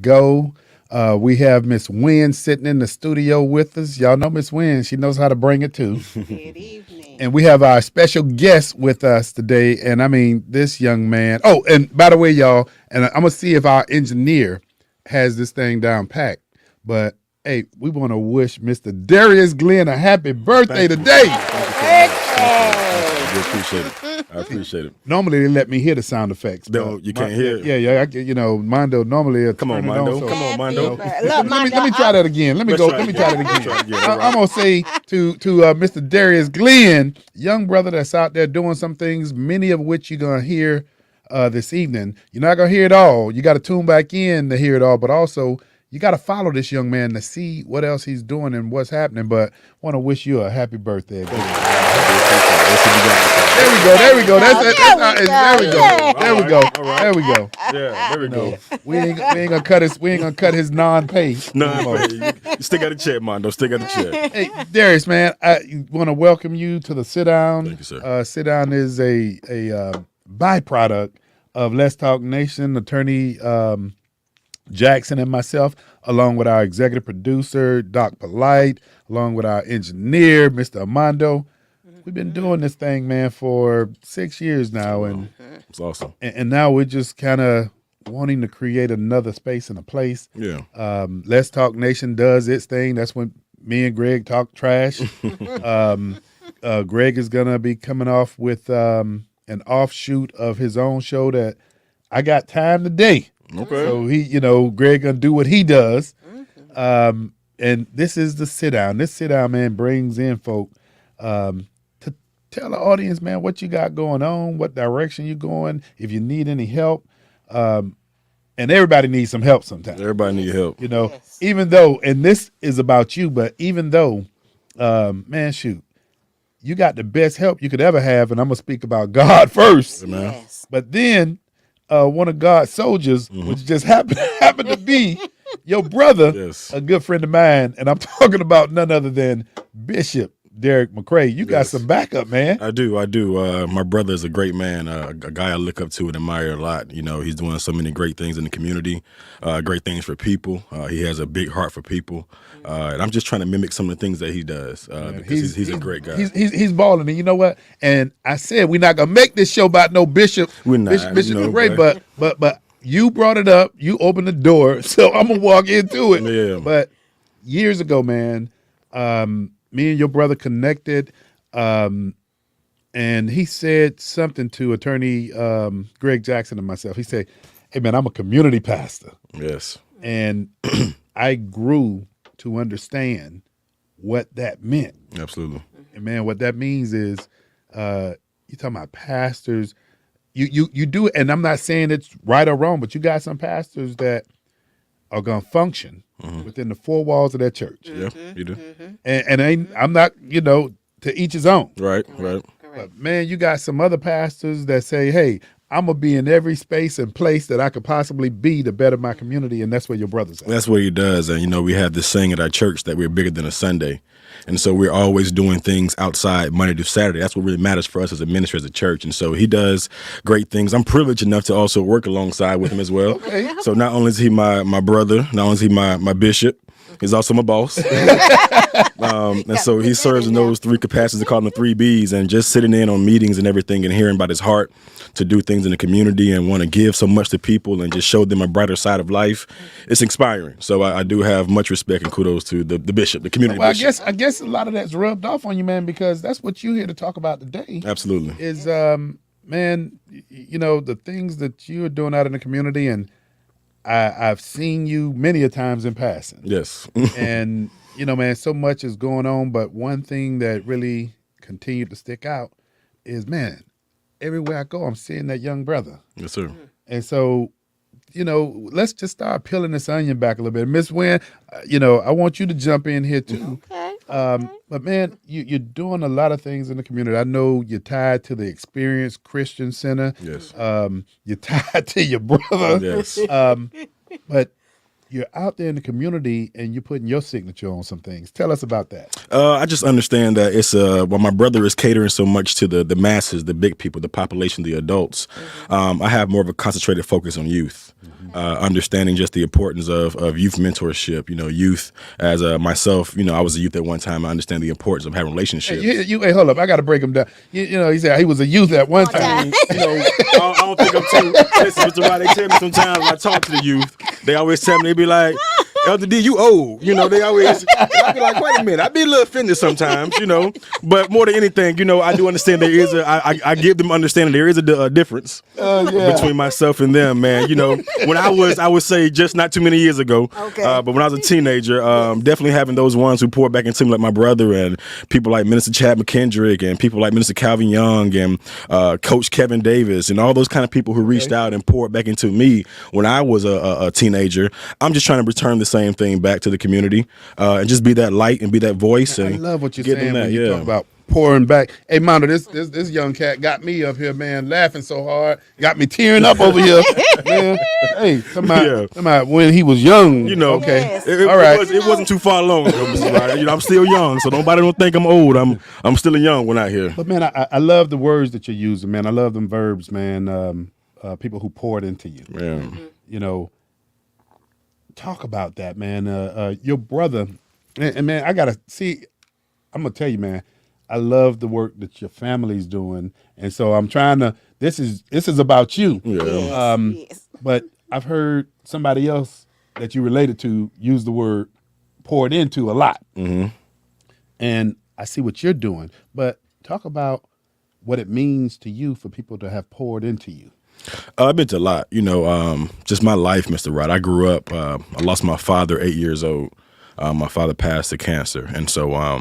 go. We have Miss Wynn sitting in the studio with us. Y'all know Miss Wynn. She knows how to bring it too. Good evening. And we have our special guest with us today. And I mean, this young man. Oh, and by the way, y'all, and I'm going to see if our engineer has this thing down packed. But hey, we want to wish Mr. Darius Glenn a happy birthday today. I do appreciate it. I appreciate it. Normally they let me hear the sound effects. No, you can't hear it. Yeah. Mondo normally. Come on, turn it Mondo. so- Come on, Mondo. Look, Let Mondo, me try that again. Let me Let's go. try Let it me try again. that again. Try it again. All right. I'm gonna say to Mr. Darius Glenn, young brother that's out there doing some things, many of which you're gonna hear this evening. You're not gonna hear it all. You got to tune back in to hear it all, but also you got to follow this young man to see what else he's doing and what's happening. But want to wish you a happy birthday. Go ahead. There we go. There we go. There we go. Yeah, there we go. We ain't gonna cut his non-pay. No, you still got a check, Mondo. Still got a check. Hey, Darius, man, I want to welcome you to the Sit Down. Thank you, sir. Sit Down is a byproduct of Let's Talk Nation. Attorney Jackson and myself, along with our executive producer, Doc Polite, along with our engineer, Mr. Armando. We've been doing this thing, man, for 6 years now, and It's awesome. now we're just kind of wanting to create another space and a place. Yeah. Let's Talk Nation does its thing. That's when me and Greg talk trash. Greg is gonna be coming off with an offshoot of his own show that I got time today. Okay. So Greg gonna do what he does. And this is the Sit Down. This Sit Down, man, brings in folk to tell the audience, man, what you got going on, what direction you're going, if you need any help. And everybody needs some help sometimes. Everybody need help. Yes. Even though, and this is about you, but even though, man, shoot, you got the best help you could ever have, and I'm gonna speak about God first. Man. Yes. But then, one of God's soldiers, which just happened to be your brother, Yes. a good friend of mine, and I'm talking about none other than Bishop Derek McCrae. You got Yes. some backup, man. I do. My brother is a great man, a guy I look up to and admire a lot. He's doing so many great things in the community, great things for people. He has a big heart for people, and I'm just trying to mimic some of the things that he does because he's a great guy. He's balling, and you know what? And I said we're not gonna make this show about no Bishop. We're not, Bishop no, McCrae, but you brought it up. You opened the door, so I'm gonna walk into it. Yeah. But years ago, man, me and your brother connected, and he said something to attorney Greg Jackson and myself. He said, "Hey, man, I'm a community pastor." Yes. And I grew to understand what that meant. Absolutely. And man, what that means is you're talking about pastors. You do it, and I'm not saying it's right or wrong, but you got some pastors that are gonna function within the four walls of their church. Yeah, you do. And I'm not, to each his own. Right. Correct. But man, you got some other pastors that say, hey, I'm gonna be in every space and place that I could possibly be to better my community, and that's where your brother's at. That's what he does. And, we have this saying at our church that we're bigger than a Sunday. And so we're always doing things outside Monday to Saturday. That's what really matters for us as a ministry, as a church. And so he does great things. I'm privileged enough to also work alongside with him as well. Okay. So not only is he my brother, not only is he my bishop, he's also my boss. And so he serves in those three capacities. They call them the 3 Bs, and just sitting in on meetings and everything and hearing about his heart to do things in the community and want to give so much to people and just show them a brighter side of life. It's inspiring. So I do have much respect and kudos to the bishop, the community Well, bishop. I guess a lot of that's rubbed off on you, man, because that's what you're here to talk about today. Absolutely. Is man, the things that you're doing out in the community, and I've seen you many a times in passing. Yes. And man, so much is going on, but one thing that really continued to stick out is, man, everywhere I go, I'm seeing that young brother. Yes, sir. And so, let's just start peeling this onion back a little bit. Miss Wynn, I want you to jump in here too. Okay. But man, you're doing a lot of things in the community. I know you're tied to the Experience Christian Center. Yes. You're tied to your brother. Yes. But you're out there in the community and you're putting your signature on some things. Tell us about that. I just understand that it's while my brother is catering so much to the masses, the big people, the population, the adults. I have more of a concentrated focus on youth, understanding just the importance of youth mentorship. Youth as myself. I was a youth at one time. I understand the importance of having relationships. Hey, hold up. I got to break him down. He said he was a youth at one time. I don't think I'm too. Listen, Mr. Rod, they tell me sometimes when I talk to the youth, they always tell me, they be like, Elder D, you old. They always, I be like, wait a minute. I be a little offended sometimes, but more than anything, I do understand there is I give them understanding there is a difference between myself and them, man. When I would say just not too many years ago, but when I was a teenager, definitely having those ones who poured back into me like my brother and people like Minister Chad McKendrick and people like Minister Calvin Young and Coach Kevin Davis and all those kind of people who reached out and poured back into me when I was a teenager. I'm just trying to return the same thing back to the community and just be that light and be that voice. And I love what you're saying when you talk about pouring back. Hey, Mondo, this young cat got me up here, man, laughing so hard, got me tearing up over here, man. Hey, come out when he was young, Okay, Yes. all right. It wasn't too far along, though, Mr. Ryder. I'm still young, so nobody don't think I'm old. I'm still a young one out here. But man, I love the words that you're using, man. I love them verbs, man. People who poured into you. Yeah. Talk about that, man. Your brother, and man, I gotta see. I'm gonna tell you, man. I love the work that your family's doing, and so I'm trying to. This is about you. Yeah. Yes. But I've heard somebody else that you related to use the word poured into a lot, and I see what you're doing. But talk about what it means to you for people to have poured into you. I've been to a lot, just my life, Mr. Rod. I grew up, I lost my father 8 years old. My father passed to cancer. And so I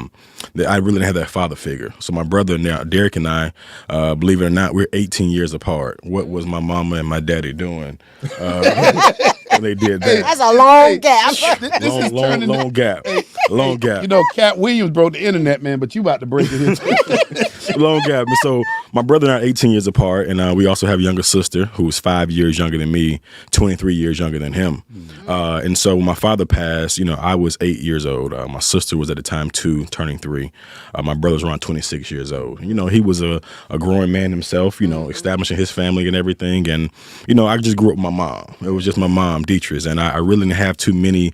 really didn't have that father figure. So my brother now, Derek and I, believe it or not, we're 18 years apart. What was my mama and my daddy doing? They did that. That's a long gap. Long gap. Long gap. Cat Williams broke the internet, man, but you about to break it here. Long gap. And so my brother and I are 18 years apart, and we also have a younger sister who's 5 years younger than me, 23 years younger than him. And so when my father passed, I was 8 years old. My sister was at the time 2, turning 3. My brother was around 26 years old. He was a growing man himself, establishing his family and everything. And, I just grew up with my mom. It was just my mom, Deatrice, and I really didn't have too many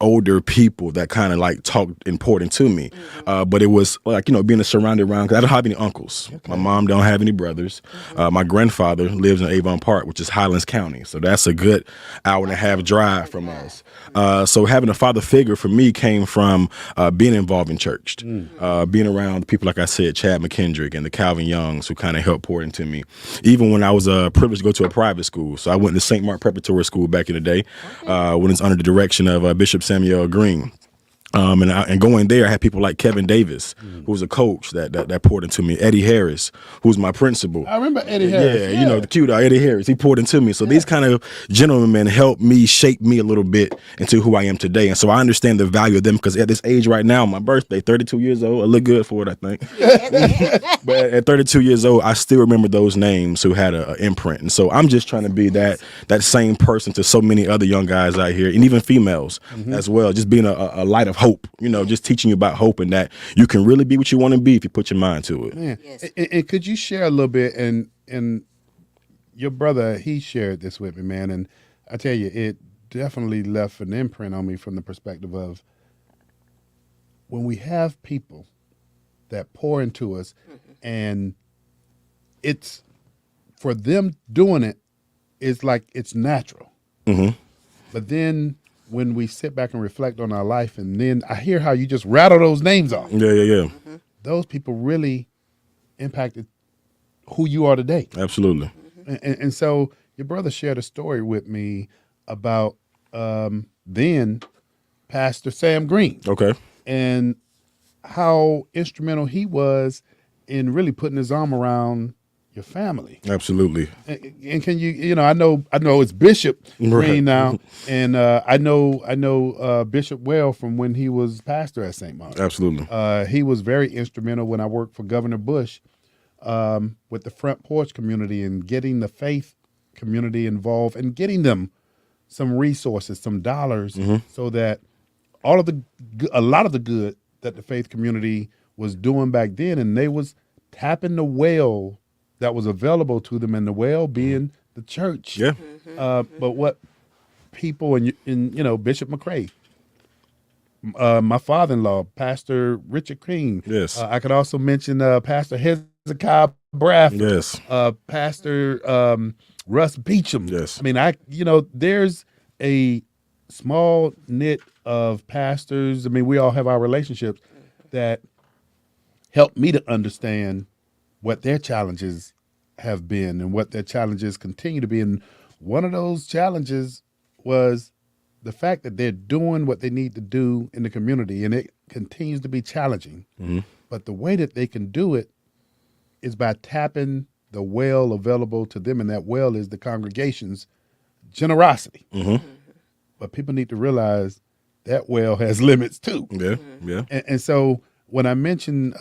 older people that kind of like talked and poured into me. But it was like, being surrounded around, because I don't have any uncles. Okay. My mom don't have any brothers. My grandfather lives in Avon Park, which is Highlands County. So that's a good hour and a half drive from us. So having a father figure for me came from being involved in church, being around people, like I said, Chad McKendrick and the Calvin Youngs, who kind of helped pour into me. Even when I was privileged to go to a private school. So I went to St. Mark Preparatory School back in the day, when it's under the direction of Bishop Samuel Green. And going there, I had people like Kevin Davis, who was a coach that poured into me. Eddie Harris, who's my principal. I remember Eddie Harris. Yeah, the cute Eddie Harris. He poured into me. So these kind of gentlemen helped me shape me a little bit into who I am today. And so I understand the value of them, because at this age right now, my birthday, 32 years old, I look good for it, I think. But at 32 years old, I still remember those names who had an imprint. And so I'm just trying to be that same person to so many other young guys out here, and even females as well, just being a light of hope, just teaching you about hope and that you can really be what you want to be if you put your mind to it. Man. Yes. And could you share a little bit, and your brother, he shared this with me, man, and I tell you, it definitely left an imprint on me from the perspective of when we have people that pour into us, and it's for them doing it, it's like it's natural. But then when we sit back and reflect on our life, and then I hear how you just rattle those names off. Yeah. Those people really impacted who you are today. Absolutely. And so your brother shared a story with me about then Pastor Sam Green. Okay. And how instrumental he was in really putting his arm around your family. Absolutely. And can you, I know it's Bishop Green now, and I know Bishop well from when he was pastor at St. Mark. Absolutely. He was very instrumental when I worked for Governor Bush with the Front Porch community and getting the faith community involved and getting them some resources, some dollars, so that all of a lot of the good that the faith community was doing back then, and they was tapping the well that was available to them, and the well being the church. Yeah. But what people and Bishop McCrae, my father-in-law, Pastor Richard King. Yes. I could also mention Pastor Hezekiah Bradford. Yes. Pastor Russ Beecham. Yes. I mean, there's a small knit of pastors. I mean, we all have our relationships that help me to understand what their challenges have been and what their challenges continue to be. And one of those challenges was the fact that they're doing what they need to do in the community, and it continues to be challenging. But the way that they can do it is by tapping the well available to them, and that well is the congregation's generosity. But people need to realize that well has limits too. Yeah. Yeah. And so when I mentioned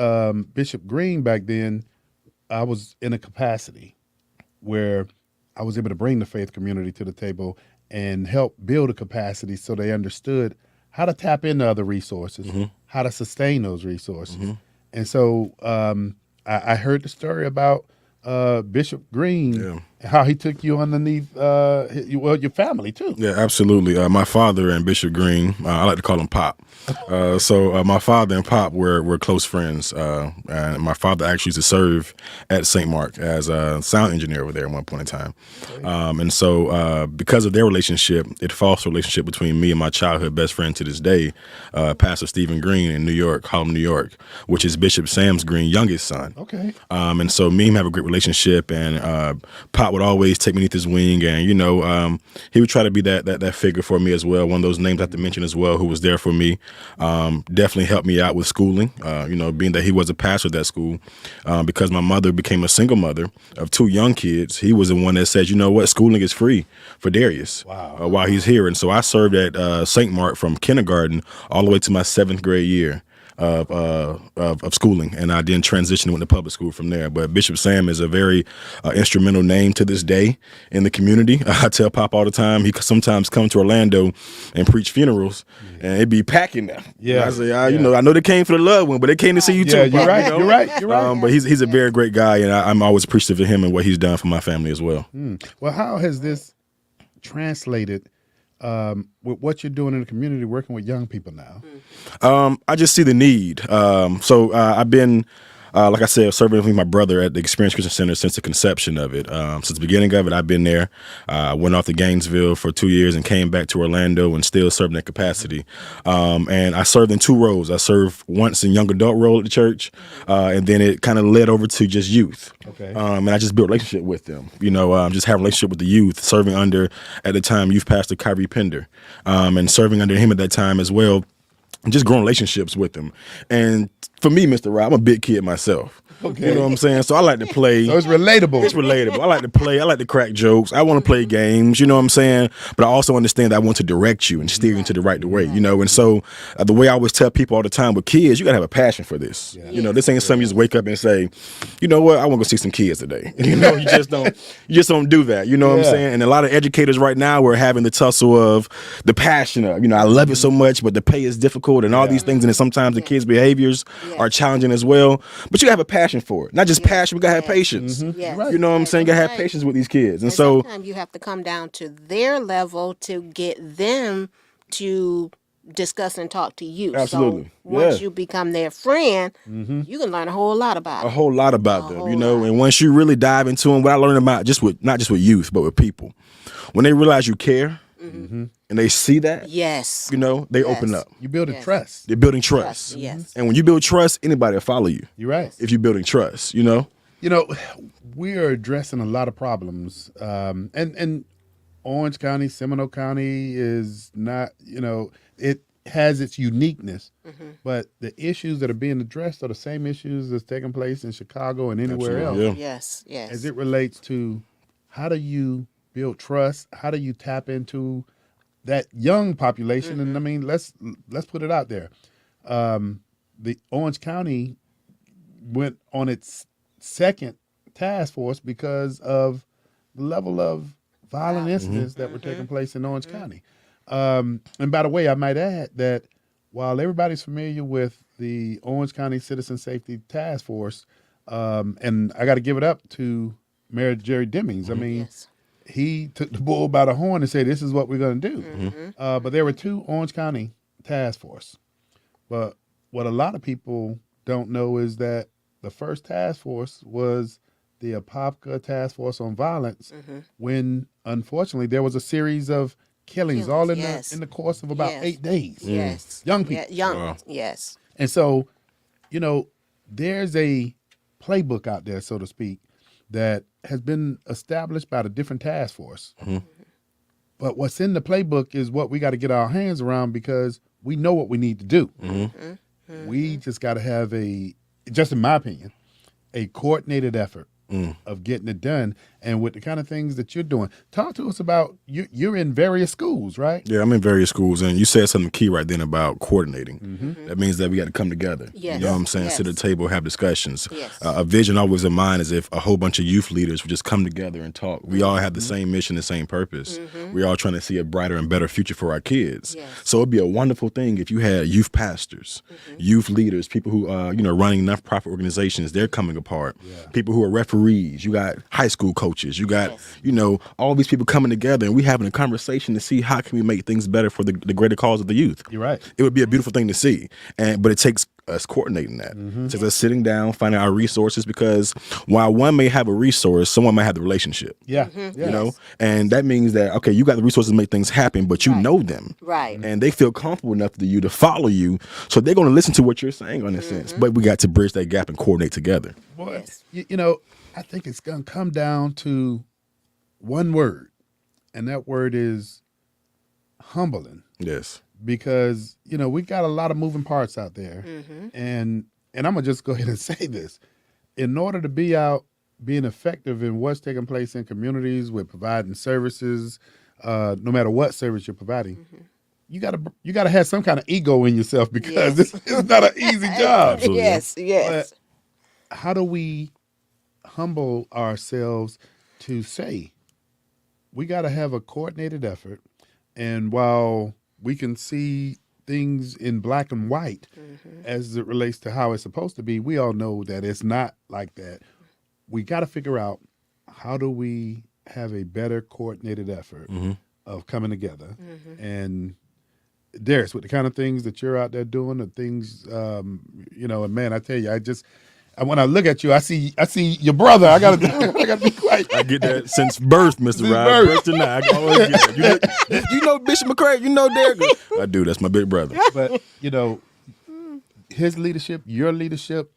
Bishop Green back then, I was in a capacity where I was able to bring the faith community to the table and help build a capacity so they understood how to tap into other resources, how to sustain those resources. And so I heard the story about Bishop Green, how he took you underneath, your family too. Yeah, absolutely. My father and Bishop Green, I like to call him Pop. So my father and Pop were close friends. And my father actually used to serve at St. Mark as a sound engineer over there at one point in time. And so because of their relationship, it fostered a relationship between me and my childhood best friend to this day, Pastor Stephen Green in New York, Harlem, New York, which is Bishop Sam's Green youngest son. Okay. And so me and him have a great relationship, and Pop would always take me beneath his wing, and he would try to be that figure for me as well. One of those names I have to mention as well, who was there for me, definitely helped me out with schooling. Being that he was a pastor at that school, because my mother became a single mother of 2 young kids. He was the one that said, you know what, schooling is free for Darius while he's here. And so I served at St. Mark from kindergarten all the way to my 7th grade year of schooling, and I then transitioned and went to public school from there. But Bishop Sam is a very instrumental name to this day in the community. I tell Pop all the time, he sometimes come to Orlando and preach funerals, and it'd be packing there. Yeah. I say, I know they came for the loved one, but they came to see you too. Yeah, you're Pop, right. You're right. You're right. But he's a very great guy, and I'm always appreciative of him and what he's done for my family as well. Well, how has this translated with what you're doing in the community, working with young people now? I just see the need. So I've been, like I said, serving with my brother at the Experience Christian Center since the conception of it. Since the beginning of it, I've been there. Went off to Gainesville for 2 years and came back to Orlando and still serving that capacity. And I served in 2 roles. I served once in young adult role at the church, and then it kind of led over to just youth. Okay. And I just built a relationship with them. Just have a relationship with the youth, serving under, at the time, youth pastor Kyrie Pender, and serving under him at that time as well. Just growing relationships with them. And for me, Mr. Rob, I'm a big kid myself. Okay. You know what I'm saying? So I like to play. So it's relatable. It's relatable. I like to play. I like to crack jokes. I want to play games, you know what I'm saying? But I also understand that I want to direct you and steer you into the right way, And so the way I always tell people all the time with kids, you got to have a passion for this. Yeah. This ain't something you just wake up and say, you know what, I want to go see some kids today. You just don't do that. You know what I'm saying? And a lot of educators right now are having the tussle of the passion of, I love it so much, but the pay is difficult and all these things. And then sometimes the kids' behaviors are challenging as well. But you got to have a passion for it. Not just passion, we got to have patience. Yes. You know what I'm saying? You got to have patience with these kids. And so sometimes you have to come down to their level to get them to discuss and talk to you. Absolutely. So once you become their friend, you can learn a whole lot about a them. whole lot about them, and once you really dive into them, what I learned about not just with youth, but with people, when they realize you care and they see that, Yes. they open up. You build a trust. They're building trust. Yes. And when you build trust, anybody will follow you. You're right. If you're building trust, We are addressing a lot of problems, and Orange County, Seminole County is not, it has its uniqueness, but the issues that are being addressed are the same issues that's taking place in Chicago and anywhere Absolutely, else. yeah. Yes. As it relates to how do you build trust, how do you tap into that young population, and I mean, let's put it out there. The Orange County went on its second task force because of the level of violent incidents that were taking place in Orange County. And by the way, I might add that while everybody's familiar with the Orange County Citizen Safety Task Force, and I got to give it up to Mayor Jerry Demings. I mean, Yes. he took the bull by the horn and said, "This is what we're going to do." But there were 2 Orange County task force. But what a lot of people don't know is that the first task force was the Apopka Task Force on Violence, when unfortunately there was a series of killings all in Killings, yes. in the course of about Yes. 8 days. Yes. Young people. Yeah, young. Wow. Yes. And so, you know, there's a playbook out there, so to speak, that has been established by the different task force. But what's in the playbook is what we got to get our hands around, because we know what we need to do. We just got to have just in my opinion, a coordinated effort of getting it done. And with the kind of things that you're doing, talk to us about, you're in various schools, right? Yeah, I'm in various schools, and you said something key right then about coordinating. That means that we got to come together. Yes. You know what I'm saying? Yes. Sit at the table, have discussions. Yes. A vision always in mind is if a whole bunch of youth leaders would just come together and talk. We all have the same mission, the same purpose. We're all trying to see a brighter and better future for our kids. Yes. So it'd be a wonderful thing if you had youth pastors, youth leaders, people who running nonprofit organizations. They're coming apart. People who are referees. You got high school coaches. You got all these people coming together, and we having a conversation to see how can we make things better for the greater cause of the youth. You're right. It would be a beautiful thing to see, but it takes us coordinating that. It takes us sitting down, finding our resources, because while one may have a resource, someone might have the relationship. Yeah. You know, and that means that, okay, you got the resources to make things happen, but you know them. Right. And they feel comfortable enough to you to follow you. So they're going to listen to what you're saying in a sense. But we got to bridge that gap and coordinate together. Boy, you know, I think it's going to come down to one word, and that word is humbling. Yes. Because, you know, we got a lot of moving parts out there. And I'm going to just go ahead and say this. In order to be out being effective in what's taking place in communities with providing services, no matter what service you're providing, you gotta have some kind of ego in yourself, because it's not an easy job. Absolutely. Yes. How do we humble ourselves to say we got to have a coordinated effort? And while we can see things in black and white as it relates to how it's supposed to be, we all know that it's not like that. We got to figure out, how do we have a better coordinated effort of coming together? And Darius, with the kind of things that you're out there doing, the things, and man, I tell you, when I look at you, I see your brother. I gotta be quiet. I get that since birth, Mr. Since Rod. birth. Birth to now. I always get that. You know Bishop McCray. You know Derek. I do. That's my big brother. But his leadership, your leadership,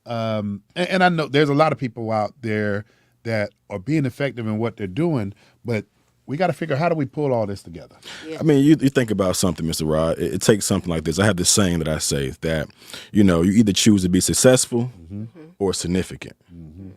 and I know there's a lot of people out there that are being effective in what they're doing, but we got to figure out, how do we pull all this together? I mean, you think about something, Mr. Rod. It takes something like this. I have this saying that I say that, you either choose to be successful or significant,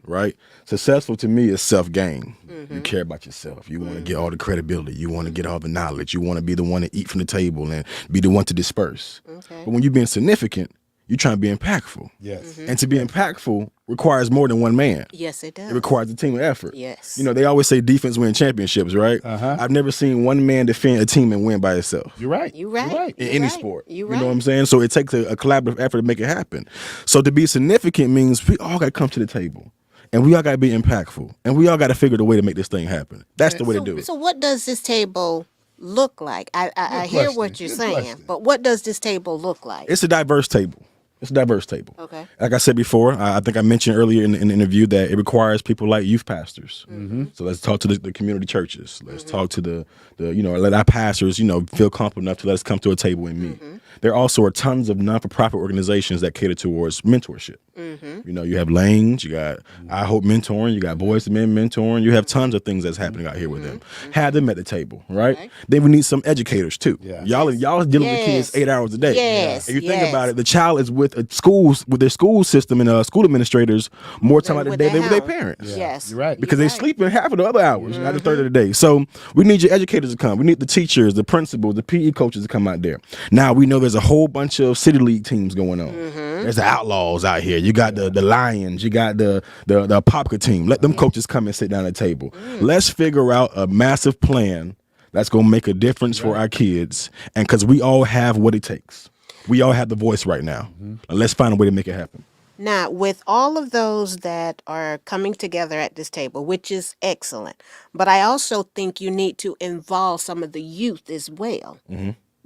right? Successful to me is self-gain. You care about yourself. You want to get all the credibility. You want to get all the knowledge. You want to be the one to eat from the table and be the one to disperse. Okay. But when you're being significant, you're trying to be impactful. Yes. And to be impactful requires more than one man. Yes, it does. It requires a team effort. Yes. They always say defense wins championships, right? I've never seen one man defend a team and win by itself. You're right. You're right. You're right. In You're any right. sport. You're You know what I'm right. saying? So it takes a collaborative effort to make it happen. So to be significant means we all got to come to the table. And we all got to be impactful. And we all got to figure the way to make this thing happen. That's the way to do it. So what does this table look like? I hear what question. you're Good saying, question. but what does this table look like? It's a diverse table. It's a diverse table. Okay. Like I said before, I think I mentioned earlier in the interview that it requires people like youth pastors. So let's talk to the community churches. Let's talk to the let our pastors, feel comfortable enough to let us come to a table and meet. There also are tons of non-for-profit organizations that cater towards mentorship. You have Lanes, you got I Hope Mentoring, you got Boys to Men Mentoring. You have tons of things that's happening out here with them. Have them at the table, right? Okay. Then we need some educators too. Yeah. Y'all is dealing with kids Yes. 8 hours a day. Yes. If you think Yes. about it, the child is with schools, with their school system and school administrators more time out of the day than with their parents. Yes. You're right. Because You're they right. sleep in half of the other hours, not the third of the day. So we need your educators to come. We need the teachers, the principals, the PE coaches to come out there. Now we know there's a whole bunch of city league teams going on. There's the Outlaws out here. You got the Lions. You got the Apopka team. Let them coaches come and sit down at the table. Let's figure out a massive plan that's going to make a difference for our kids. And because we all have what it takes. We all have the voice right now. And let's find a way to make it happen. Now, with all of those that are coming together at this table, which is excellent, but I also think you need to involve some of the youth as well,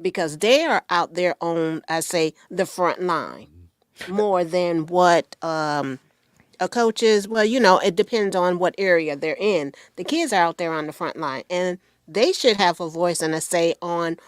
because they are out there on, I say, the front line more than what a coach is. Well, it depends on what area they're in. The kids are out there on the front line, and they should have a voice and a say on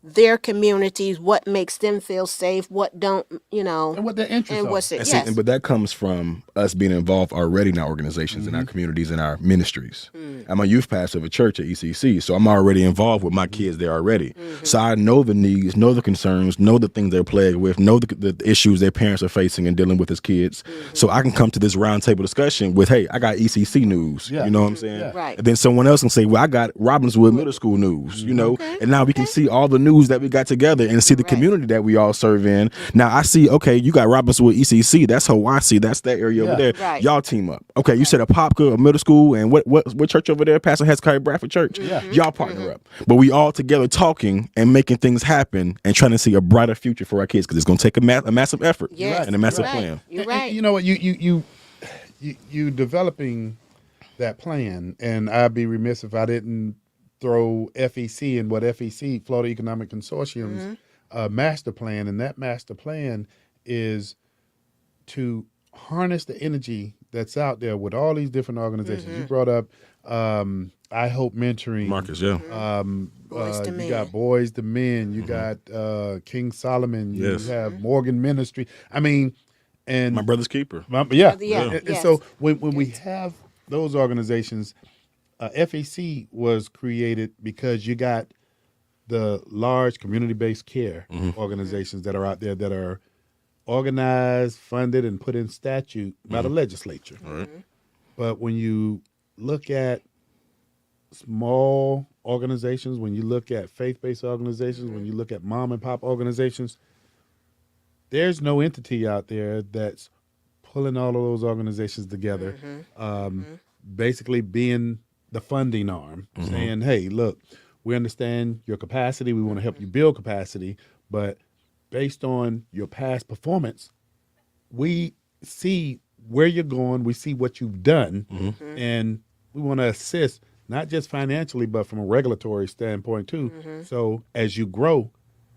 their communities, what makes them feel safe, what don't, And what their interests and are. what's it? And Yes. see, but that comes from us being involved already in our organizations, in our communities, in our ministries. I'm a youth pastor of a church at ECC, so I'm already involved with my kids there already. So I know the needs, know the concerns, know the things they're plagued with, know the issues their parents are facing and dealing with as kids. So I can come to this roundtable discussion with, hey, I got ECC news. Yeah. You know what I'm saying? Yeah. Right. And then someone else can say, well, I got Robbinswood Middle School news, and now we can see all the news that we got together and see the community that we all serve in. Now I see, okay, you got Robbinswood ECC. That's Hawaii. That's that area over there. Right. Y'all team up. Okay, you said Apopka, a middle school, and what church over there? Pastor Hezekiah Bradford Church. Yeah. Y'all partner up. But we all together talking and making things happen and trying to see a brighter future for our kids, because it's going to take a massive effort Yes, and a massive you're right. plan. You're And right. you know what? You developing that plan, and I'd be remiss if I didn't throw FEC and what FEC, Florida Economic Consortium's master plan, and that master plan is to harness the energy that's out there with all these different organizations. You brought up I Hope Mentoring. Marcus, yeah. Boys to You Men. got Boys to Men. You got King Solomon. Yes. You have Morgan Ministry. I mean, and My brother's keeper. yeah. Yeah, And yes. so when we have those organizations, FEC was created because you got the large community-based care organizations that are out there that are organized, funded, and put in statute by the legislature. But when you look at small organizations, when you look at faith-based organizations, when you look at mom and pop organizations, there's no entity out there that's pulling all of those organizations together, basically being the funding arm, saying, hey, look, we understand your capacity. We want to help you build capacity. But based on your past performance, we see where you're going. We see what you've done. And we want to assist, not just financially, but from a regulatory standpoint, too. So as you grow,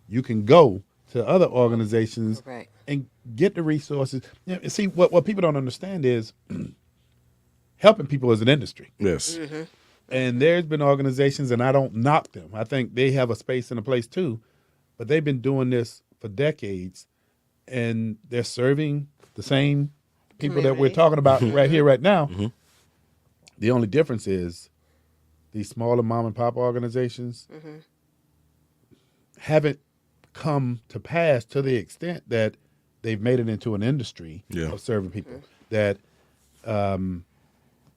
you can go to other organizations Right. and get the resources. And see, what people don't understand is helping people is an industry. Yes. And there's been organizations, and I don't knock them. I think they have a space and a place too, but they've been doing this for decades, and they're serving the same people that we're Community. talking about right here, right now. The only difference is these smaller mom and pop organizations haven't come to pass to the extent that they've made it into an industry Yeah. of serving people. That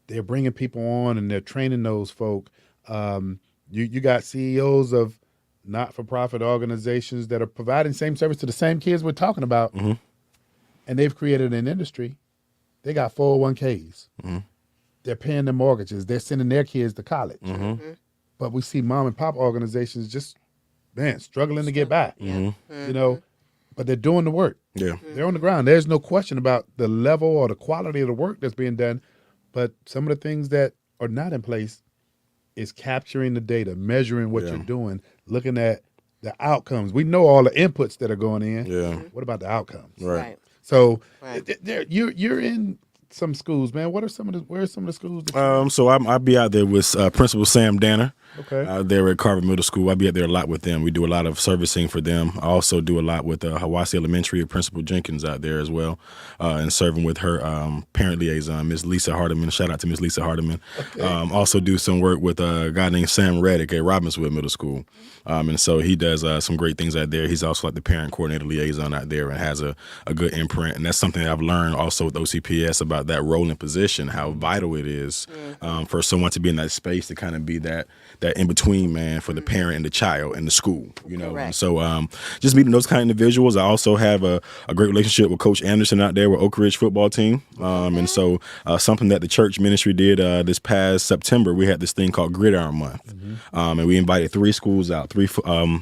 they're bringing people on and they're training those folk. You got CEOs of not-for-profit organizations that are providing same service to the same kids we're talking about, and they've created an industry. They got 401ks. They're paying their mortgages. They're sending their kids to college. But we see mom and pop organizations just, struggling to get by. You know, but they're doing the work. Yeah. They're on the ground. There's no question about the level or the quality of the work that's being done. But some of the things that are not in place is capturing the data, measuring what Yeah. you're doing, looking at the outcomes. We know all the inputs that are going in. Yeah. What about the outcomes? Right. So Right. you're in some schools, man. Where are some of the schools? That So I'll be out there with Principal Sam Danner. Okay. Out there at Carver Middle School. I'll be out there a lot with them. We do a lot of servicing for them. I also do a lot with Hawaii Elementary, Principal Jenkins out there as well, and serving with her parent liaison, Ms. Lisa Hardiman. Shout out to Ms. Lisa Hardiman. Also do some work with a guy named Sam Reddick at Robbinswood Middle School. And so he does some great things out there. He's also like the parent coordinator liaison out there and has a good imprint. And that's something that I've learned also with OCPS about that role and position, how vital it is for someone to be in that space to kind of be that in between man for the parent and the child and the school, you know. Correct. And so just meeting those kind of individuals. I also have a great relationship with Coach Anderson out there with Oak Ridge football team. And so something that the church ministry did this past September, we had this thing called Gridiron Month. And we invited 3 schools out, 3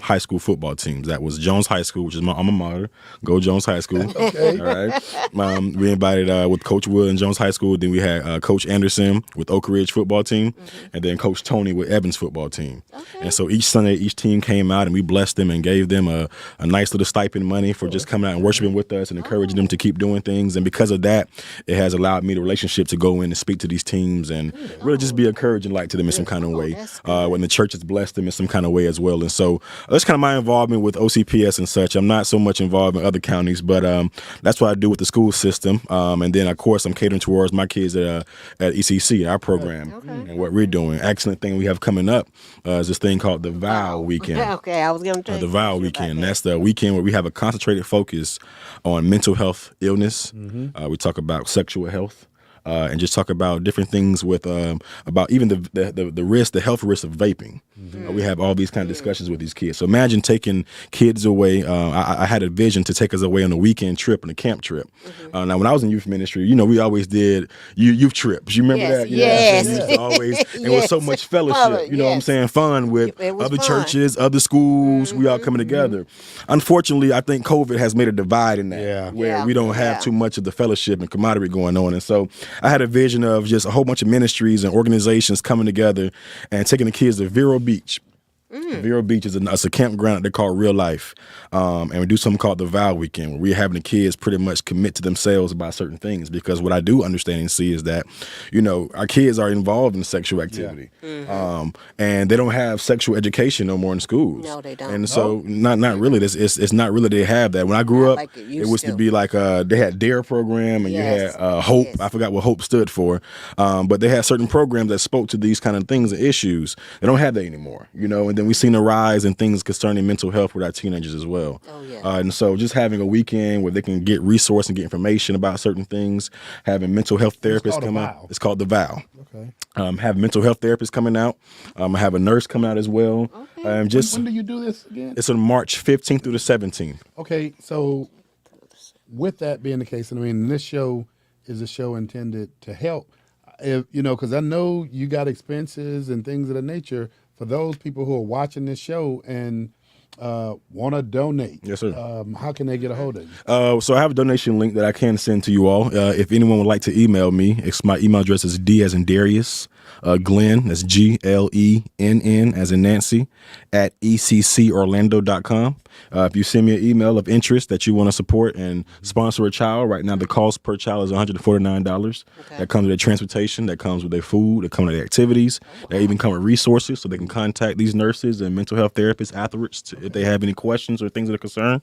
high school football teams. That was Jones High School, which is my alma mater. Go Jones High School. Okay. All right. We invited with Coach Wood and Jones High School. Then we had Coach Anderson with Oak Ridge football team, and then Coach Tony with Evans football team. And so each Sunday, each team came out, and we blessed them and gave them a nice little stipend money for just coming out and worshiping with us and encouraging them to keep doing things. And because of that, it has allowed me the relationship to go in and speak to these teams and really just be encouraging light to them in some kind of way. When the church has blessed them in some kind of way as well. And so that's kind of my involvement with OCPS and such. I'm not so much involved in other counties, but that's what I do with the school system. And then, of course, I'm catering towards my kids at ECC, our program, and what we're doing. Excellent thing we have coming up is this thing called the VOW Weekend. Okay, I was going to The VOW Weekend. That's the weekend where we have a concentrated focus on mental health illness. We talk about sexual health. And just talk about different things with about even the risk, the health risk of vaping. We have all these kind of discussions with these kids. So imagine taking kids away. I had a vision to take us away on a weekend trip and a camp trip. Now, when I was in youth ministry, you know, we always did youth trips. You remember that? You know what I'm saying? We used to always, and with so much fellowship, you know what I'm saying? Fun with other churches, other schools, we all coming together. Unfortunately, I think COVID has made a divide in that, where we don't have too much of the fellowship and camaraderie going on. And so I had a vision of just a whole bunch of ministries and organizations coming together and taking the kids to Vero Beach. Vero Beach is a campground they call Real Life. And we do something called the VOW Weekend, where we're having the kids pretty much commit to themselves about certain things. Because what I do understand and see is that, you know, our kids are involved in sexual activity. And they don't have sexual education no more in schools. No, they don't. And so not really. It's not really they have that. When I grew up, like it it used was to be like they had DARE program and you had HOPE. I forgot what HOPE stood for. But they had certain programs that spoke to these kind of things and issues. They don't have that anymore, you know. And then we've seen a rise in things concerning mental health with our teenagers as well. And so just having a weekend where they can get resource and get information about certain things, having mental health therapists come out. It's called the VOW. Okay. Have mental health therapists coming out. I have a nurse coming out as well. When do you do this again? It's on March 15th through the 17th. Okay, so with that being the case, I mean, this show is a show intended to help, you know, because I know you got expenses and things of that nature. For those people who are watching this show and want to donate, Yes, sir. how can they get a hold of you? So I have a donation link that I can send to you all. If anyone would like to email me, my email address is D as in Darius, Glenn, that's GLENN as in Nancy, at ECCorlando.com. If you send me an email of interest that you want to support and sponsor a child, right now the cost per child is $149. That comes with their transportation, that comes with their food, that comes with their activities, that even come with resources so they can contact these nurses and mental health therapists afterwards if they have any questions or things that are concerned.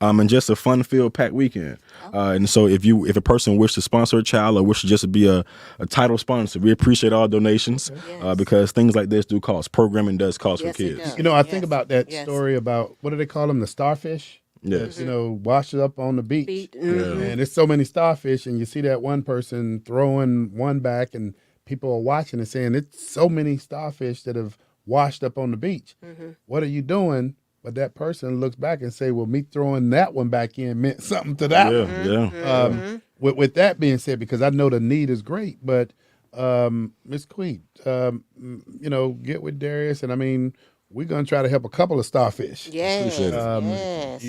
And just a fun-filled packed weekend. And so if a person wishes to sponsor a child or wishes just to be a title sponsor, we appreciate all donations because things like this do cost. Programming does cost for kids. You know, I think about that story about, what do they call them, the starfish? Yes. You know, washes up on the beach. And there's so many starfish, and you see that one person throwing one back, and people are watching and saying, it's so many starfish that have washed up on the beach. What are you doing? But that person looks back and say, well, me throwing that one back in meant something to that one. With that being said, because I know the need is great, but Ms. Queet, you know, get with Darius, and I mean, we're gonna try to help a couple of starfish. Yes.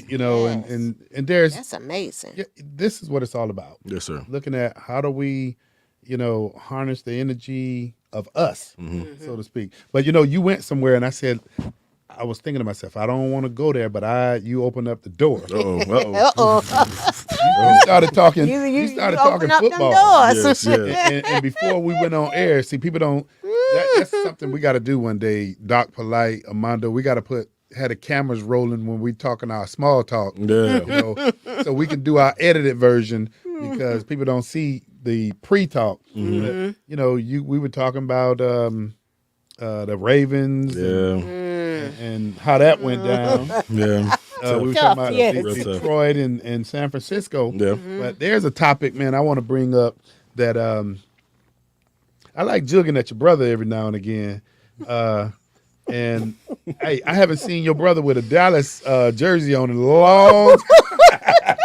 You know, and Darius, That's amazing. this is what it's all about. Yes, sir. Looking at how do we, you know, harness the energy of us, so to speak. But you know, you went somewhere, and I said, I was thinking to myself, I don't want to go there, but you opened up the door. You started talking. You started talking football. Yes, yes. And before we went on air, see, people don't. That's something we got to do one day. Doc Polite, Armando, we got to had the cameras rolling when we talking our small talk. Yeah. You know, so we can do our edited version because people don't see the pre-talk. But, you know, we were talking about the Ravens. And how that went down. We were talking about Detroit and San Francisco. But there's a topic, man, I want to bring up that I like jugging at your brother every now and again. And hey, I haven't seen your brother with a Dallas jersey on in a long time.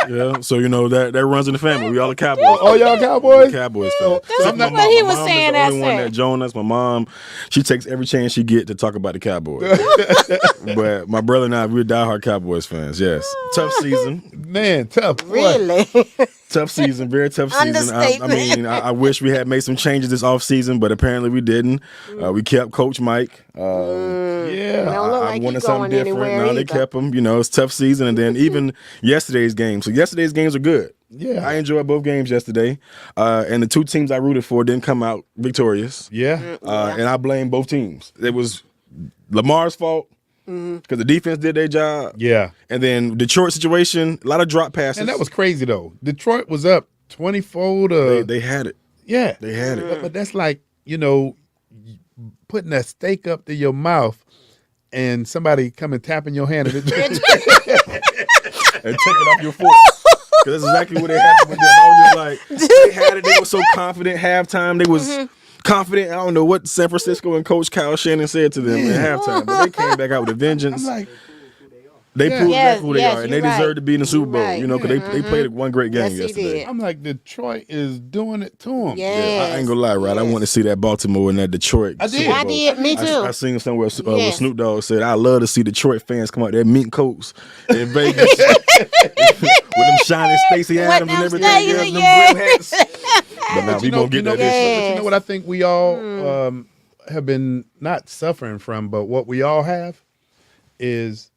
Yeah, so that runs in the family. We all are Cowboys. Oh, y'all Cowboys? Cowboys fans. That's what he was saying. The I only one said. that joined us. My mom, she takes every chance she get to talk about the Cowboys. But my brother and I, we're diehard Cowboys fans. Yes, tough season. Man, tough. Boy. Really? Tough season, very tough season. I mean, I wish we had made some changes this offseason, but apparently we didn't. We kept Coach Mike. Yeah. Don't look I like wanted he's something going different. anywhere Now they either. kept him. It's a tough season. And then even yesterday's game. So yesterday's games are good. Yeah. I enjoyed both games yesterday. And the two teams I rooted for didn't come out victorious. Yeah. And I blame both teams. It was Lamar's fault because the defense did their job. Yeah. And then Detroit situation, a lot of drop passes. And that was crazy, though. Detroit was up 24 to. they had it. Yeah. They had it. But that's like, putting that steak up to your mouth and somebody come and tapping your hand and And take it off your fork. Because that's exactly what happened with them. I was just like, they had it. They were so confident halftime. They was confident. I don't know what San Francisco and Coach Kyle Shannon said to them at halftime, but they came back out with a vengeance. I'm like, They proved Yes, exactly who they yes, are, and they you're right. deserve to be in the Super Bowl. Right. Because they played one great game Yes, he yesterday. did. I'm like, Detroit is doing it to them. Yes. I ain't gonna lie, right? I want to see that Baltimore and that Detroit. I did. Super I Bowl. did. Me too. I seen somewhere where Yes. Snoop Dogg said, "I love to see Detroit fans come out there meat coats in Vegas with them shining Stacey Adams and everything, Stacey, them yeah. brim hats." But now we gonna get that this year. But you know what I think we all have been not suffering from, but what we all have is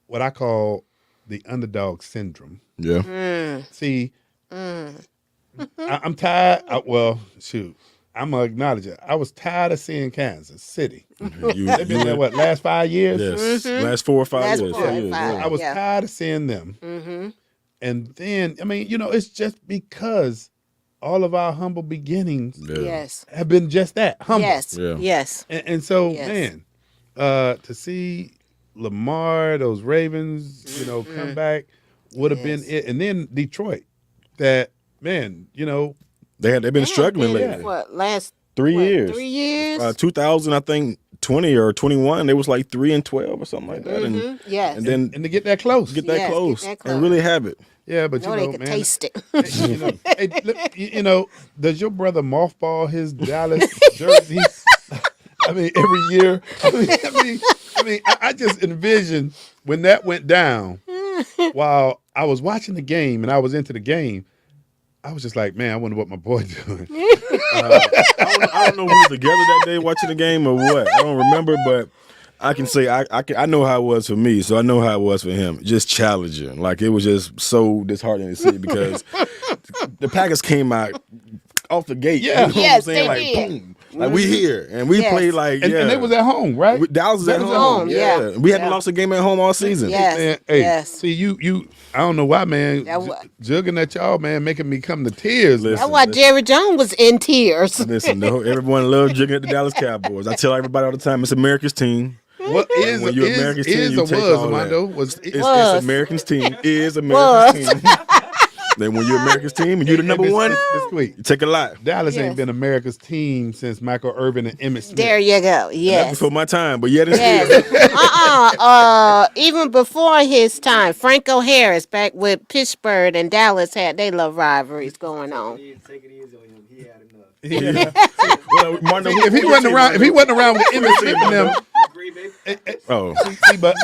what I call the underdog syndrome. Yeah, See, I'm tired. I'm gonna acknowledge it. I was tired of seeing Kansas City. They've been there last 5 years. Yes, last 4 or 5 Last years. 4 or 5. I was Yeah. tired of seeing them. And then, it's just because all of our humble beginnings Yeah. Yes. have been just that, humble. Yes. Yeah. Yes. And so, Yes. man, to see Lamar, those Ravens, come back would have been it. And then Detroit, that, man, They've been struggling Been, lately. What, last 3 years. 3 years? 2000, I think 20 or 21. They was like 3-12 or something like that. Yes. And then and to get that close. get that Yes, close get that and close. really have it. Yeah, but No, they could man, taste it. hey, look, does your brother mothball his Dallas jerseys? I mean, every year. I just envision when that went down. While I was watching the game and I was into the game, I was just like, man, I wonder what my boy doing. I don't know who was together that day watching the game or what. I don't remember, but I can say I know how it was for me, so I know how it was for him. Just challenging. Like, it was just so disheartening to see because the Packers came out off the gate. Yeah. You know Yes, what I'm saying? they Like, did. boom. Like, we here. And we Yes. played like, And they was at home, right? Dallas was at That was home. yeah. We hadn't Yeah. lost a game at home all season. Yes. Man, hey, Yes. see, you, I don't know why, man, That wa- jugging at y'all, man, making me come to tears. Listen. That's why Jerry Jones was in tears. Listen, everyone loves jigging at the Dallas Cowboys. I tell everybody all the time, it's America's team. What is When you're America's team, is you or take was, all that. Armando? Was It's Americans team. Is America's team. Then when you're America's team and you're the number one, this week. you take a lot. Dallas Yes. ain't been America's team since Michael Irvin and Emmitt Smith. There you go. That's Yes. before my time, but yet and still. Yes. Even before his time, Franco Harris back with Pittsburgh and Dallas had their little rivalries going on. Take it easy on him. He had enough. Yeah. Well, Martin, If he wasn't around, with Emmitt Smith and them, Agree, baby. oh, see, but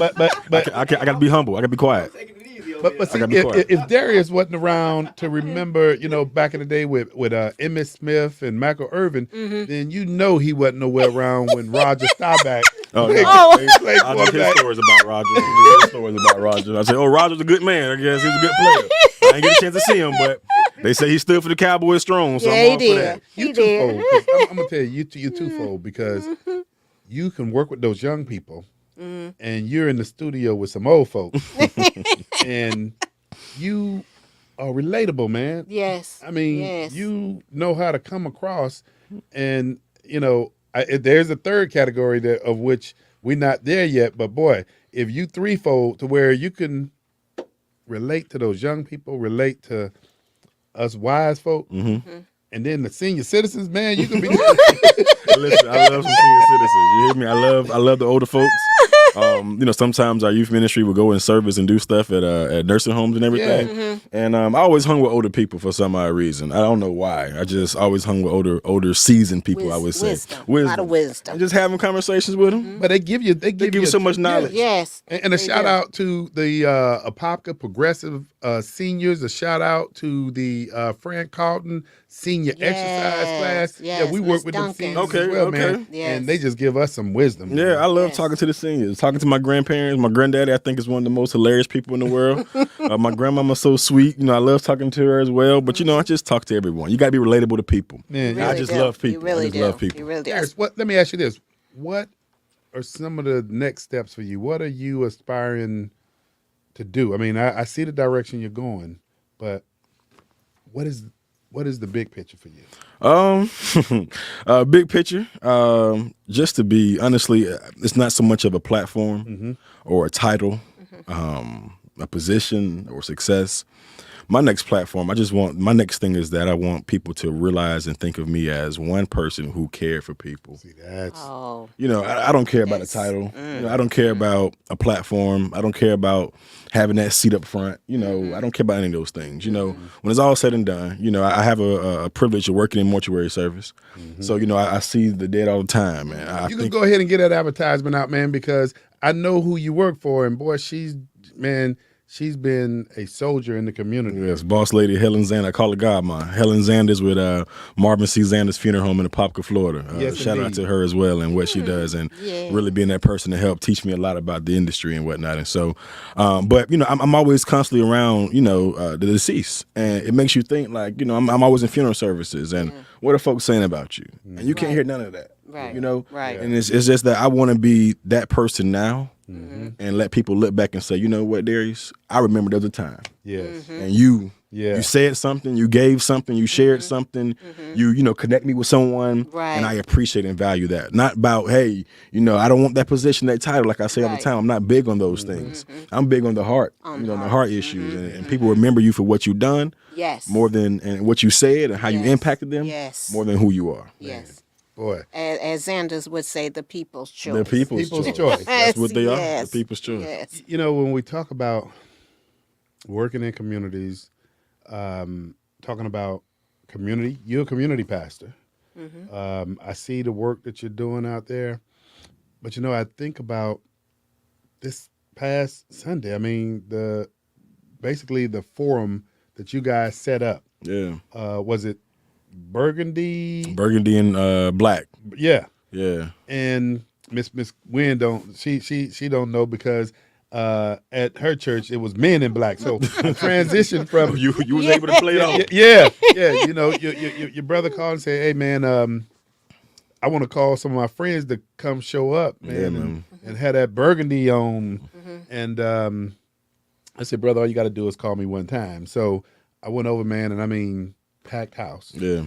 I gotta be humble. I gotta be quiet. Taking it easy on But him. see, gotta be quiet. if Darius wasn't around to remember, back in the day with Emmitt Smith and Michael Irvin, then he wasn't nowhere around when Roger Staubach Oh, played, no. played I'll just hear quarterback. stories about Roger. I say, oh, Roger's a good man. I guess he's a good player. I ain't get a chance to see him, but they say he stood for the Cowboys strong, so Yeah, I'm he all for did. that. You He twofold. did. 'Cause I'm gonna tell you twofold because you can work with those young people, and you're in the studio with some old folks, and you are relatable, man. Yes. I mean, Yes. you know how to come across, and there's a third category of which we're not there yet. But boy, if you threefold to where you can relate to those young people, relate to us wise folk, and then the senior citizens, man, you can be. Listen, I love some senior citizens. You hear me? I love the older folks. Sometimes our youth ministry will go in service and do stuff at nursing homes and everything. And I always hung with older people for some odd reason. I don't know why. I just always hung with older seasoned people. I would say Wisdom. A lot of wisdom. And just having conversations with them. But they give you so much knowledge. Yes. And a shout out to the Apopka Progressive seniors. A shout out to the Fran Carlton senior exercise class. yes, Yeah, we Miss work with them Duncan. seniors Okay, as well, okay. man. Yes. And they just give us some wisdom. Yeah, I love Yes. talking to the seniors. Talking to my grandparents. My granddaddy, I think, is one of the most hilarious people in the world. My grandmama's so sweet. I love talking to her as well. But, I just talk to everyone. You got to be relatable to people. Man, You I really just do. love people. You really I just do. love people. You really do. Darius, let me ask you this. What are some of the next steps for you? What are you aspiring to do? I mean, I see the direction you're going, but what is the big picture for you? Big picture. Just to be honestly, it's not so much of a platform or a title, a position or success. My next platform, my next thing is that I want people to realize and think of me as one person who cared for people. See, that's Oh. I don't care about a Yes. title. I don't care about a platform. I don't care about having that seat up front. I don't care about any of those things. When it's all said and done, I have a privilege of working in mortuary service. So, I see the dead all the time. And I you think, can go ahead and get that advertisement out, man, because I know who you work for, and boy, she's been a soldier in the community. yes, boss lady Helen Zander. I call her Godma. Helen Zander's with Marvin C. Zander's funeral home in Apopka, Florida. Yes, shout out indeed. to her as well and what she does, and Yeah. really being that person to help teach me a lot about the industry and whatnot. And so, but I'm always constantly around, the deceased, and it makes you think like, I'm always in funeral services, and what are folks saying about you? And you can't hear none of that. Right. Right. And it's just that I want to be that person now. And let people look back and say, you know what, Darius, I remember there was a time. Yes. And you Yeah. you said something, you gave something, you shared something, you connect me with someone, Right. and I appreciate and value that. Not about, hey, I don't want that position, that title, like I say all the Right. time. I'm not big on those things. I'm big on the heart, the heart issues, and people remember you for what you've done Yes. more than and what you said and how you Yes. impacted them Yes. more than who you are. Yes. Boy. As Sanders would say, the people's choice. The people's choice. That's what they are. Yes. The people's choice. Yes. When we talk about working in communities, talking about community, you're a community pastor. I see the work that you're doing out there, but I think about this past Sunday. I mean, basically the forum that you guys set up. Yeah. Was it Burgundy? Burgundy and black. Yeah. Yeah. And Miss Wynn she don't know because at her church it was men in black. So I transitioned from You was able to play it off. yeah. Your brother called and said, "Hey man, I want to call some of my friends to come show up, man, Yeah, man. and have that Burgundy on." And I said, "Brother, all you got to do is call me one time." So I went over, man, and I mean packed house. Yeah.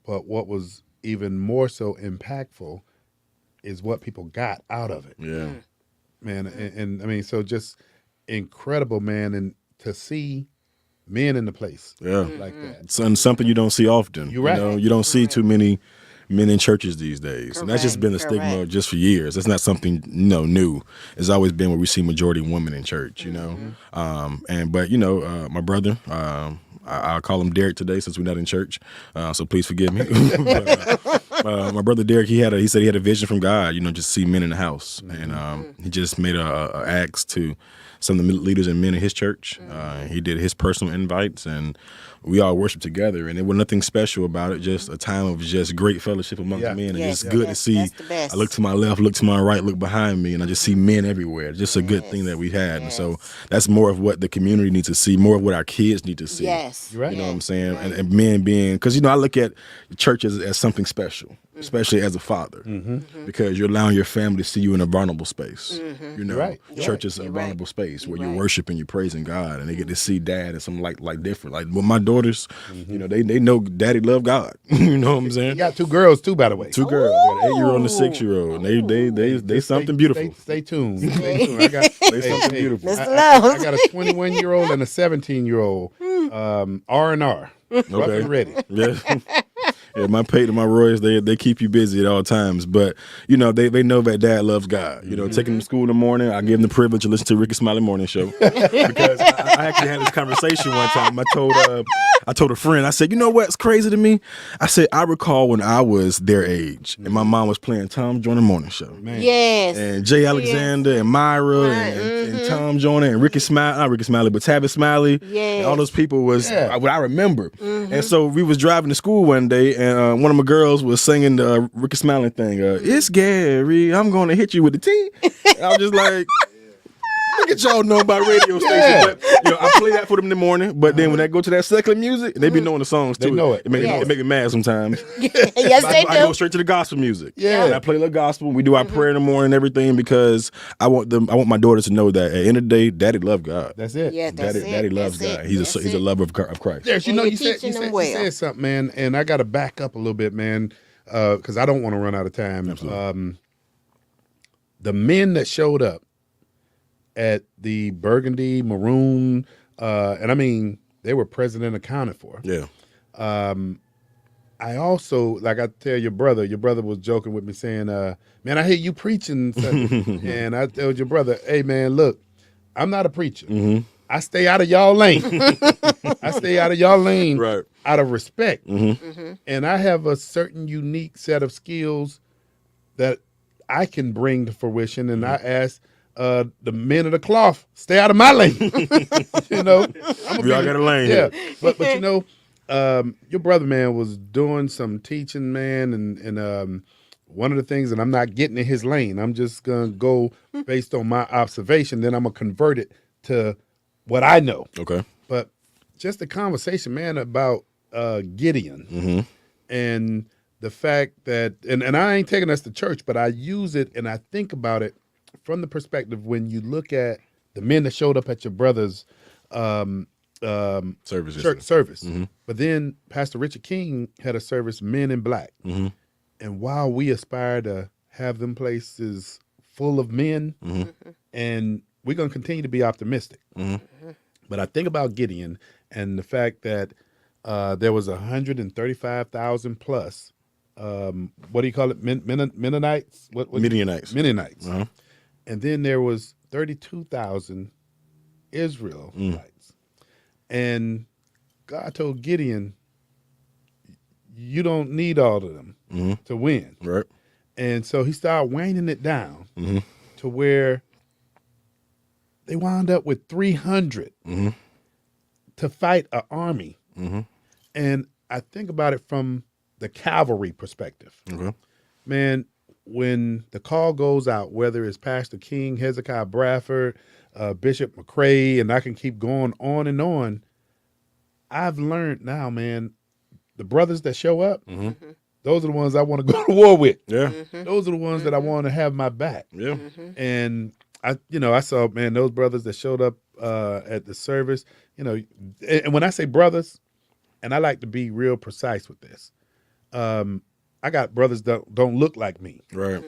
But what was even more so impactful is what people got out of it, Yeah. man. And I mean, so just incredible, man. And to see men in the place Yeah. like that. Something you don't see often. You're right. You don't see too many men in churches these days. And that's just been a stigma Correct. just for years. That's not something new. It's always been where we see majority women in church, But my brother, I'll call him Derek today since we're not in church. So please forgive me. But, my brother Derek, he said he had a vision from God, just see men in the house. And he just made a axe to some of the leaders and men in his church. He did his personal invites, and we all worshiped together. And there was nothing special about it, just a time of just great fellowship amongst Yeah. men. And Yes, it's good to yes, see. that's the best. I look to my left, look to my right, look behind me, and I just see men everywhere. Just a good thing that we had. And so that's more of what the community needs to see, more of what our kids need to see. Yes. You're right. You know what I'm saying? And men being, because, I look at church as something special, especially as a father, because you're allowing your family to see you in a vulnerable space. Right. Church is a You're vulnerable right. space where You're you're right. worshiping, you're praising God, and they get to see dad and something like different. Like with my daughters, they know daddy love God. You know what I'm You saying? got two girls too, by the way. Two girls, I got an 8-year-old and a 6-year-old. And they something beautiful. Stay tuned. Stay tuned. I got something beautiful. Mr. I Love. got a 21-year-old and a 17-year-old. R&R. Rough Okay. and ready. Yeah. Yeah, my Peyton and my Royce, they keep you busy at all times. But, you know, they know that dad loves God. You know, taking them to school in the morning, I give them the privilege to listen to Ricky Smiley Morning Show. Because I actually had this conversation one time. I told a friend, I said, you know what's crazy to me? I said, I recall when I was their age and my mom was playing Tom Joyner Morning Show. Man. Yes. And Jay Alexander and Myra and Tom Joyner and Ricky Smiley, not Ricky Smiley, but Tavis Smiley. Yes. And all those people was what I remember. Mm-hmm. And so we was driving to school one day and one of my girls was singing the Ricky Smiley thing. It's Gary, I'm going to hit you with the T. And I was just like, look at y'all know about radio stations. Yeah. But, you know, I play that for them in the morning. But then when they go to that secular music, they be knowing the songs too. They know it. It make, Yes. it make me mad sometimes. Yes, they I go do. straight to the gospel music. Yeah. And I play the gospel. We do our prayer in the morning and everything because I want my daughter to know that at the end of the day, Daddy love God. That's it. Yeah, that's it. Daddy loves That's God. it. He's That's a it. lover of Christ. There's, you And know, you're you said, teaching them you well. said something, man, and I got to back up a little bit, man, because I don't want to run out of time. Absolutely. The men that showed up at the burgundy, maroon, and I mean, they were president accounted for. Yeah. I also, like I tell your brother was joking with me saying, man, I hear you preaching Sunday. And I told your brother, hey, man, look, I'm not a preacher. Mm-hmm. I stay out of y'all lane. I stay out of y'all lane Right. out of respect. Mm-hmm. And I have a certain unique set of skills that I can bring to fruition. And I ask the men of the cloth, stay out of my lane. You know, We all got a lane yeah. here. But you know, your brother, man, was doing some teaching, man, and one of the things, and I'm not getting in his lane. I'm just gonna go based on my observation. Then I'm gonna convert it to what I know. Okay. But just the conversation, man, about Gideon and the fact that, and I ain't taking us to church, but I use it and I think about it from the perspective when you look at the men that showed up at your brother's Services. church service. But then Pastor Richard King had a service, Men in Black. And while we aspire to have them places full of men, and we're going to continue to be optimistic. But I think about Gideon and the fact that there was 135,000 plus, what do you call it, Mennonites? What Midianites. Mennonites. Uh-huh. And then there was 32,000 Israelites. And God told Gideon, you don't need all of them to win. Right. And so he started waning it down to where they wound up with 300 to fight an army. And I think about it from the cavalry perspective. Okay. Man, when the call goes out, whether it's Pastor King, Hezekiah Bradford, Bishop McCrae, and I can keep going on and on, I've learned now, man, the brothers that show up, those are the ones I want to go to war with. Yeah. Those are the ones that I want to have my back. Yeah. And I saw, man, those brothers that showed up at the service, and when I say brothers, and I like to be real precise with this, I got brothers that don't look like me. Right.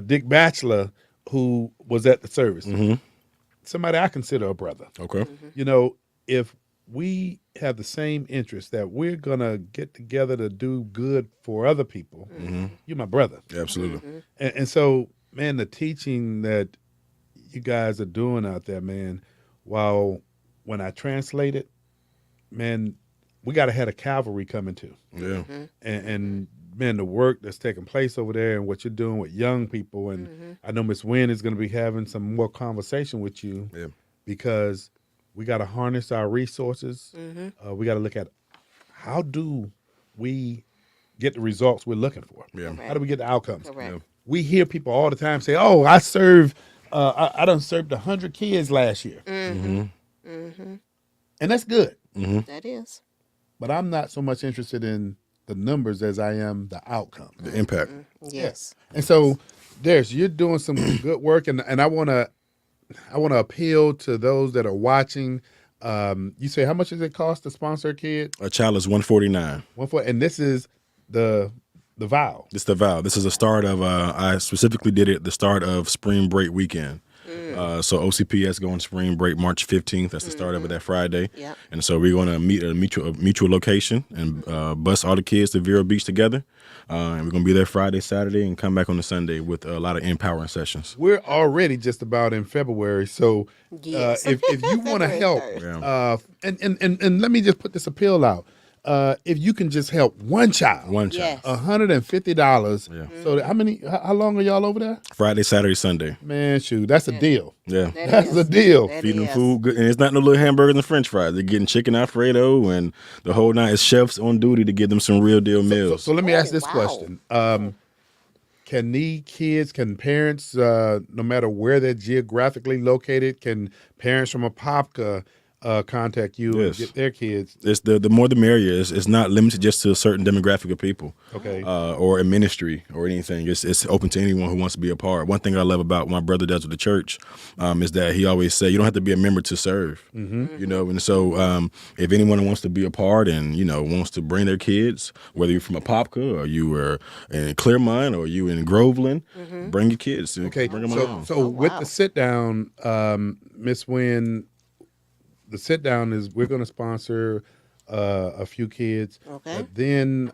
Dick Batchelor, who was at the service, somebody I consider a brother. Okay. If we have the same interest that we're gonna get together to do good for other people, you're my brother. Absolutely. And so, man, the teaching that you guys are doing out there, man, while when I translate it, man, we got to have a cavalry coming too. Yeah. And man, the work that's taking place over there and what you're doing with young people. And I know Miss Wynn is going to be having some more conversation with you because we got to harness our resources. We got to look at how do we get the results we're looking for? Yeah. How do we get the outcomes? Correct. Yeah. We hear people all the time say, oh, I served, I done served 100 kids last year. And that's good. That is. But I'm not so much interested in the numbers as I am the outcome. The impact. Yes. And so, you're doing some good work, and I want to appeal to those that are watching. You say, how much does it cost to sponsor a kid? A child is 149. And this is the vow. This is the vow. This is the start of. I specifically did it at the start of spring break weekend. So OCPS going spring break March 15th. That's the start of it that Friday. Yep. And so we're going to meet at a mutual location and bus all the kids to Vero Beach together. And we're going to be there Friday, Saturday, and come back on the Sunday with a lot of empowering sessions. We're already just about in February, so Yes. if you want to February help, 3rd. and let me just put this appeal out. If you can just help one child, One child. Yes. $150. Yeah. So how long are y'all over there? Friday, Saturday, Sunday. Man, shoot, that's a deal. Yeah. That That's is. the deal. That Feeding them is. food, good, and it's not no little hamburgers and French fries. They're getting chicken Alfredo and the whole night. It's chefs on duty to give them some real deal meals. So let me ask this wow. question. Can parents, no matter where they're geographically located, can parents from Apopka contact you Yes. and get their kids? It's the more the merrier. It's not limited just to a certain demographic of people, Okay. or a ministry or anything. It's open to anyone who wants to be a part. One thing I love about what my brother does with the church is that he always say you don't have to be a member to serve. You know, and so if anyone wants to be a part and wants to bring their kids, whether you're from Apopka or you were in Claremont or you in Groveland, bring your kids. Okay. Bring them So along. so with wow. the sit down, Miss Wynn, the sit down is we're going to sponsor a few kids. Okay. But then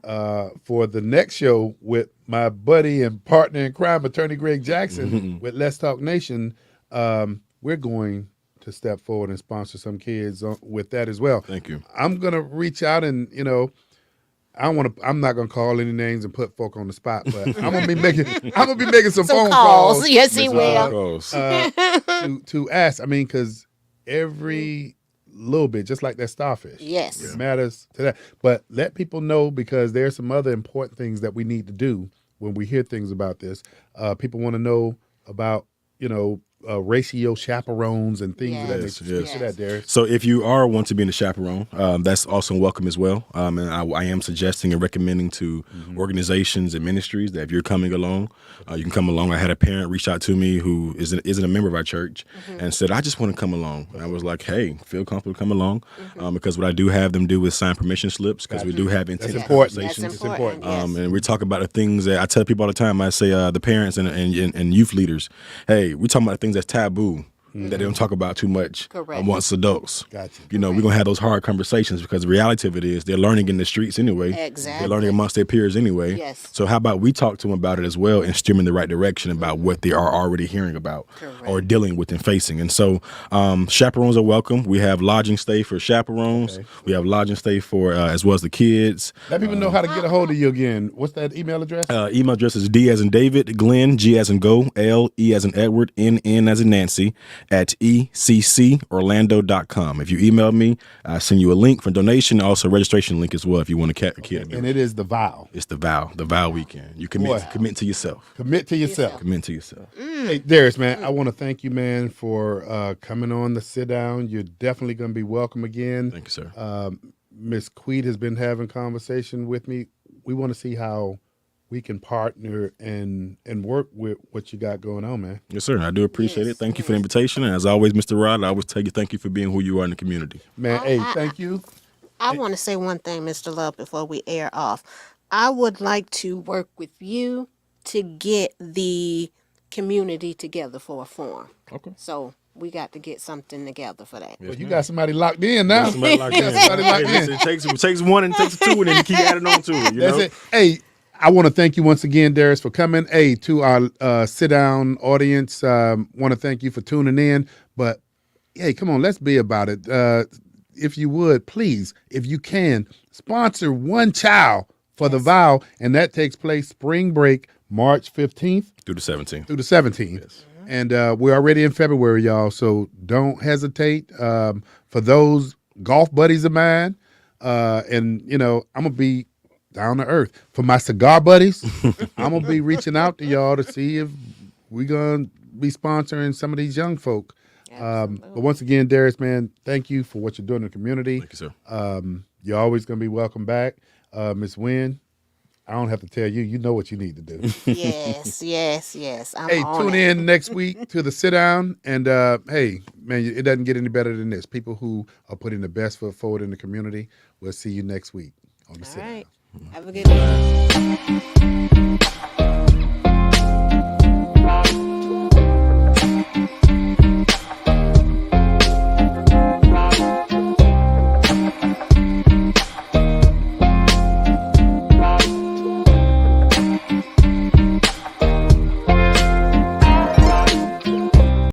for the next show with my buddy and partner in crime, Attorney Greg Jackson with Let's Talk Nation, we're going to step forward and sponsor some kids with that as well. Thank you. I'm gonna reach out and I'm not gonna call any names and put folk on the spot, but I'm gonna be making some phone calls. Yes, he Of will. course. To ask. I mean, because every little bit, just like that starfish, Yes. it matters to that. But let people know, because there's some other important things that we need to do when we hear things about this. People want to know about ratio chaperones and things of that Yes, nature. Speak to yes. that, Darius. So if you want to be in the chaperone, that's also welcome as well. And I am suggesting and recommending to organizations and ministries that if you're coming along, you can come along. I had a parent reach out to me who isn't a member of our church and said, I just want to come along. And I was like, hey, feel comfortable to come along, because what I do have them do is sign permission slips, because we do have intense important. conversations. That's important. Yes. And we talk about the things that I tell people all the time. I say the parents and youth leaders, hey, we talking about the things that's taboo that they don't talk about too much Correct. amongst adults. Gotcha. We're going to have those hard conversations, because the reality of it is they're learning in the streets anyway. Exactly. They're learning amongst their peers anyway. Yes. So how about we talk to them about it as well and steer them in the right direction about what they are already hearing about or dealing with and facing. And so chaperones are welcome. We have lodging stay for chaperones. Okay. We have lodging stay for as well as the kids. Let people know how to get a hold of you again. What's that email address? Email address is D as in David, Glenn, G as in Go, L, E as in Edward, N as in Nancy, at ECCorlando.com. If you email me, I send you a link for donation, also a registration link as well if you want to kid. And it is the vow. It's the vow weekend. You commit to yourself. Commit to yourself. Commit to yourself. Hey, Darius, man, I want to thank you, man, for coming on the sit down. You're definitely going to be welcome again. Thank you, sir. Miss Queet has been having conversation with me. We want to see how we can partner and work with what you got going on, man. Yes, sir. I do appreciate it. Thank you for the invitation. And as always, Mr. Rod, I always tell you thank you for being who you are in the community. Man, hey, thank you. I want to say one thing, Mr. Love, before we air off. I would like to work with you to get the community together for a forum. Okay. So we got to get something together for that. Well, you got somebody locked in now. Somebody like that. Somebody locked Hey, in. listen, it takes one and it takes two, and then you keep adding on to it. That's it. Hey, I want to thank you once again, Darius, for coming. Hey, to our sit down audience, want to thank you for tuning in. But hey, come on, let's be about it. If you would, please, if you can, sponsor one child for the vow, and that takes place spring break, March 15th Through the 17th. through the 17th. Yes. And we're already in February, y'all, so don't hesitate. For those golf buddies of mine, and, I'm going to be down to earth. For my cigar buddies, I'm going to be reaching out to y'all to see if we're going to be sponsoring some of these young folk. But once again, Darius, man, thank you for what you're doing in the community. Thank you, sir. You're always going to be welcome back. Miss Wynn, I don't have to tell you. You know what you need to do. Yes. I'm Hey, on tune it. in next week to the sit down. And hey, man, it doesn't get any better than this. People who are putting the best foot forward in the community. We'll see you next week on the All sit down. right. Have a good one.